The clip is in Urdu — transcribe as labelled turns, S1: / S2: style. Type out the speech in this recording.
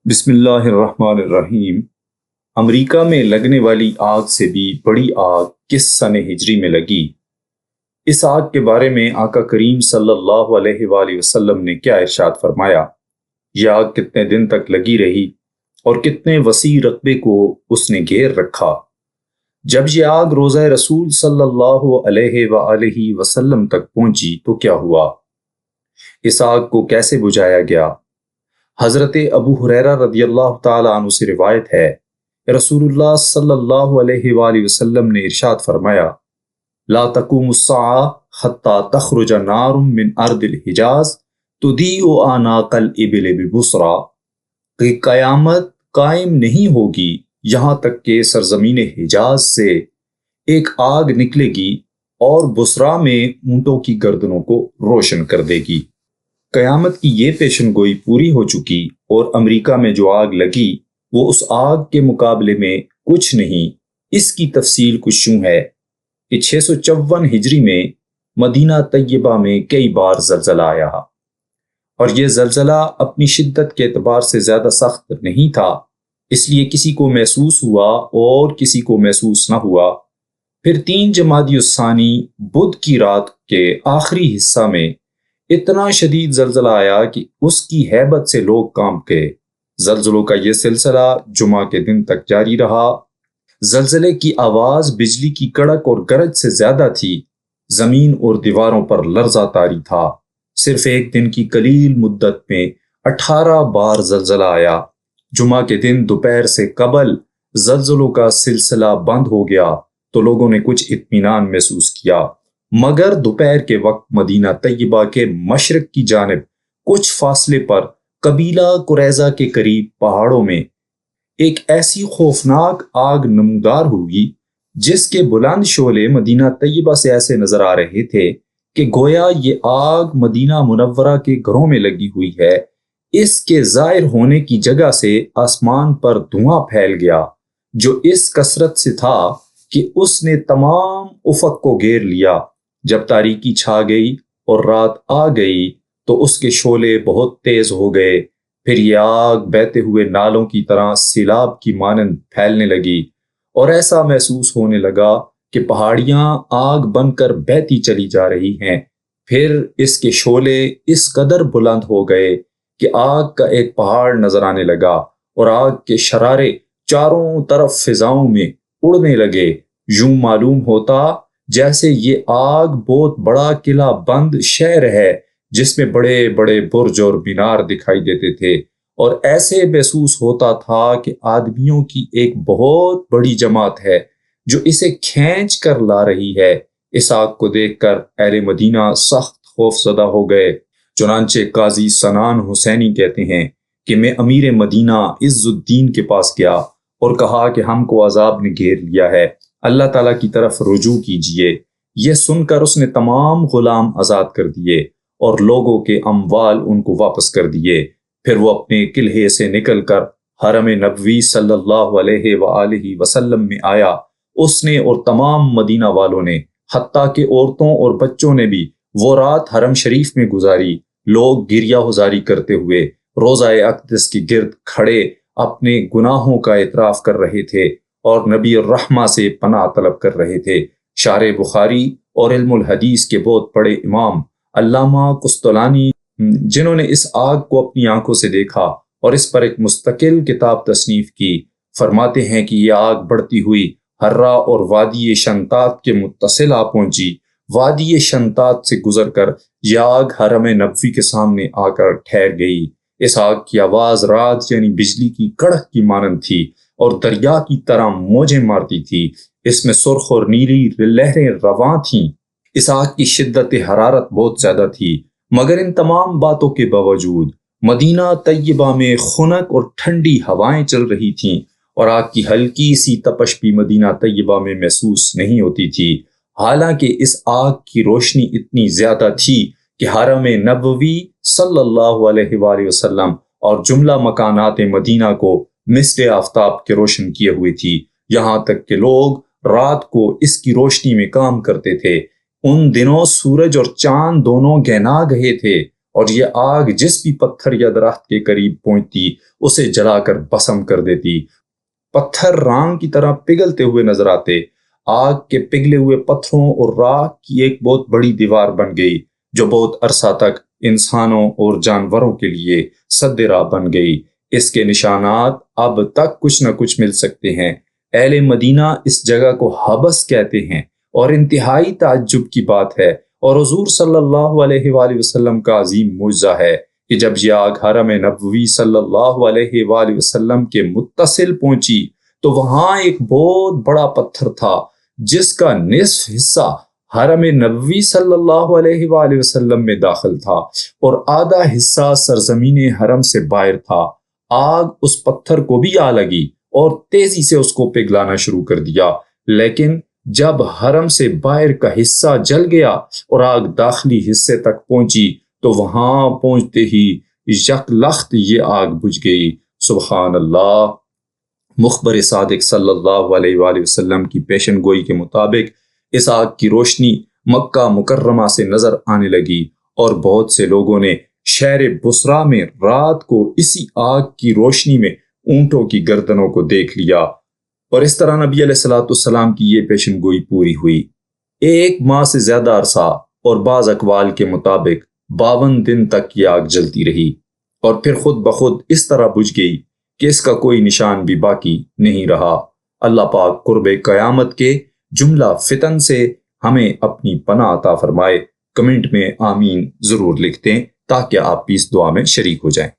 S1: بسم اللہ الرحمن الرحیم۔ امریکہ میں لگنے والی آگ سے بھی بڑی آگ کس سن ہجری میں لگی؟ اس آگ کے بارے میں آقا کریم صلی اللہ علیہ وآلہ وسلم نے کیا ارشاد فرمایا؟ یہ آگ کتنے دن تک لگی رہی اور کتنے وسیع رقبے کو اس نے گھیر رکھا؟ جب یہ آگ روضہ رسول صلی اللہ علیہ وآلہ وسلم تک پہنچی تو کیا ہوا؟ اس آگ کو کیسے بجھایا گیا؟ حضرت ابو ہریرہ رضی اللہ تعالی عنہ سے روایت ہے، رسول اللہ صلی اللہ علیہ وآلہ وسلم نے ارشاد فرمایا، لا تقوم الساعة حتى تخرج نار من ارض الحجاز تضيء اعناق الابل ببصرہ، کہ قیامت قائم نہیں ہوگی یہاں تک کہ سرزمین حجاز سے ایک آگ نکلے گی اور بصرہ میں اونٹوں کی گردنوں کو روشن کر دے گی۔ قیامت کی یہ پیشن گوئی پوری ہو چکی اور امریکہ میں جو آگ لگی وہ اس آگ کے مقابلے میں کچھ نہیں۔ اس کی تفصیل کچھ یوں ہے کہ 654 ہجری میں مدینہ طیبہ میں کئی بار زلزلہ آیا اور یہ زلزلہ اپنی شدت کے اعتبار سے زیادہ سخت نہیں تھا، اس لیے کسی کو محسوس ہوا اور کسی کو محسوس نہ ہوا۔ پھر 3 جمادی الثانی بدھ کی رات کے آخری حصہ میں اتنا شدید زلزلہ آیا کہ اس کی ہیبت سے لوگ کانپ گئے۔ زلزلوں کا یہ سلسلہ جمعہ کے دن تک جاری رہا۔ زلزلے کی آواز بجلی کی کڑک اور گرج سے زیادہ تھی، زمین اور دیواروں پر لرزہ طاری تھا۔ صرف ایک دن کی قلیل مدت میں 18 بار زلزلہ آیا۔ جمعہ کے دن دوپہر سے قبل زلزلوں کا سلسلہ بند ہو گیا تو لوگوں نے کچھ اطمینان محسوس کیا، مگر دوپہر کے وقت مدینہ طیبہ کے مشرق کی جانب کچھ فاصلے پر قبیلہ قریظہ کے قریب پہاڑوں میں ایک ایسی خوفناک آگ نمودار ہوئی جس کے بلند شعلے مدینہ طیبہ سے ایسے نظر آ رہے تھے کہ گویا یہ آگ مدینہ منورہ کے گھروں میں لگی ہوئی ہے۔ اس کے ظاہر ہونے کی جگہ سے آسمان پر دھواں پھیل گیا جو اس کثرت سے تھا کہ اس نے تمام افق کو گھیر لیا۔ جب تاریکی چھا گئی اور رات آ گئی تو اس کے شعلے بہت تیز ہو گئے، پھر یہ آگ بہتے ہوئے نالوں کی طرح سیلاب کی مانند پھیلنے لگی اور ایسا محسوس ہونے لگا کہ پہاڑیاں آگ بن کر بہتی چلی جا رہی ہیں۔ پھر اس کے شعلے اس قدر بلند ہو گئے کہ آگ کا ایک پہاڑ نظر آنے لگا اور آگ کے شرارے چاروں طرف فضاؤں میں اڑنے لگے۔ یوں معلوم ہوتا جیسے یہ آگ بہت بڑا قلعہ بند شہر ہے جس میں بڑے بڑے برج اور مینار دکھائی دیتے تھے، اور ایسے محسوس ہوتا تھا کہ آدمیوں کی ایک بہت بڑی جماعت ہے جو اسے کھینچ کر لا رہی ہے۔ اس آگ کو دیکھ کر اہل مدینہ سخت خوف زدہ ہو گئے۔ چنانچہ قاضی سنان حسینی کہتے ہیں کہ میں امیر مدینہ عز الدین کے پاس گیا اور کہا کہ ہم کو عذاب نے گھیر لیا ہے، اللہ تعالیٰ کی طرف رجوع کیجئے۔ یہ سن کر اس نے تمام غلام آزاد کر دیے اور لوگوں کے اموال ان کو واپس کر دیے۔ پھر وہ اپنے قلعے سے نکل کر حرم نبوی صلی اللہ علیہ وآلہ وسلم میں آیا۔ اس نے اور تمام مدینہ والوں نے، حتیٰ کہ عورتوں اور بچوں نے بھی وہ رات حرم شریف میں گزاری۔ لوگ گریہ وزاری کرتے ہوئے روضہ اقدس کی گرد کھڑے اپنے گناہوں کا اعتراف کر رہے تھے اور نبی الرحمہ سے پناہ طلب کر رہے تھے۔ شارح بخاری اور علم الحدیث کے بہت بڑے امام علامہ قسطلانی، جنہوں نے اس آگ کو اپنی آنکھوں سے دیکھا اور اس پر ایک مستقل کتاب تصنیف کی، فرماتے ہیں کہ یہ آگ بڑھتی ہوئی ہرہ اور وادی شنطاط کے متصل آ پہنچی۔ وادی شنطاط سے گزر کر یہ آگ حرم نبوی کے سامنے آ کر ٹھہر گئی۔ اس آگ کی آواز رات یعنی بجلی کی کڑک کی مانند تھی اور دریا کی طرح موجیں مارتی تھی۔ اس میں سرخ اور نیلی لہریں رواں تھیں۔ اس آگ کی شدت حرارت بہت زیادہ تھی، مگر ان تمام باتوں کے باوجود مدینہ طیبہ میں خنک اور ٹھنڈی ہوائیں چل رہی تھیں اور آگ کی ہلکی سی تپش بھی مدینہ طیبہ میں محسوس نہیں ہوتی تھی۔ حالانکہ اس آگ کی روشنی اتنی زیادہ تھی کہ حرم نبوی صلی اللہ علیہ وآلہ وسلم اور جملہ مکانات مدینہ کو مثل آفتاب کے روشن کیے ہوئے تھی، یہاں تک کہ لوگ رات کو اس کی روشنی میں کام کرتے تھے۔ ان دنوں سورج اور چاند دونوں گہنا گئے تھے اور یہ آگ جس بھی پتھر یا درخت کے قریب پہنچتی اسے جلا کر بھسم کر دیتی۔ پتھر رانگ کی طرح پگھلتے ہوئے نظر آتے۔ آگ کے پگھلے ہوئے پتھروں اور راکھ کی ایک بہت بڑی دیوار بن گئی جو بہت عرصہ تک انسانوں اور جانوروں کے لیے سد راہ بن گئی۔ اس کے نشانات اب تک کچھ نہ کچھ مل سکتے ہیں۔ اہل مدینہ اس جگہ کو حبس کہتے ہیں اور انتہائی تعجب کی بات ہے اور حضور صلی اللہ علیہ وآلہ وسلم کا عظیم معجزہ ہے کہ جب یہ آگ حرم نبوی صلی اللہ علیہ وآلہ وسلم کے متصل پہنچی تو وہاں ایک بہت بڑا پتھر تھا جس کا نصف حصہ حرم نبوی صلی اللہ علیہ وآلہ وسلم میں داخل تھا اور آدھا حصہ سرزمین حرم سے باہر تھا۔ آگ اس پتھر کو بھی آ لگی اور تیزی سے اس کو پگھلانا شروع کر دیا، لیکن جب حرم سے باہر کا حصہ جل گیا اور آگ داخلی حصے تک پہنچی تو وہاں پہنچتے ہی یک لخت یہ آگ بجھ گئی۔ سبحان اللہ۔ مخبر صادق صلی اللہ علیہ وآلہ وسلم کی پیشن گوئی کے مطابق اس آگ کی روشنی مکہ مکرمہ سے نظر آنے لگی اور بہت سے لوگوں نے شہر بصرہ میں رات کو اسی آگ کی روشنی میں اونٹوں کی گردنوں کو دیکھ لیا، اور اس طرح نبی علیہ الصلوۃ والسلام کی یہ پیشن گوئی پوری ہوئی۔ 1 ماہ سے زیادہ عرصہ اور بعض اقوال کے مطابق 52 دن تک یہ آگ جلتی رہی اور پھر خود بخود اس طرح بجھ گئی کہ اس کا کوئی نشان بھی باقی نہیں رہا۔ اللہ پاک قرب قیامت کے جملہ فتن سے ہمیں اپنی پناہ عطا فرمائے۔ کمنٹ میں آمین ضرور لکھ دیں تاکہ آپ بھی اس دعا میں شریک ہو جائیں۔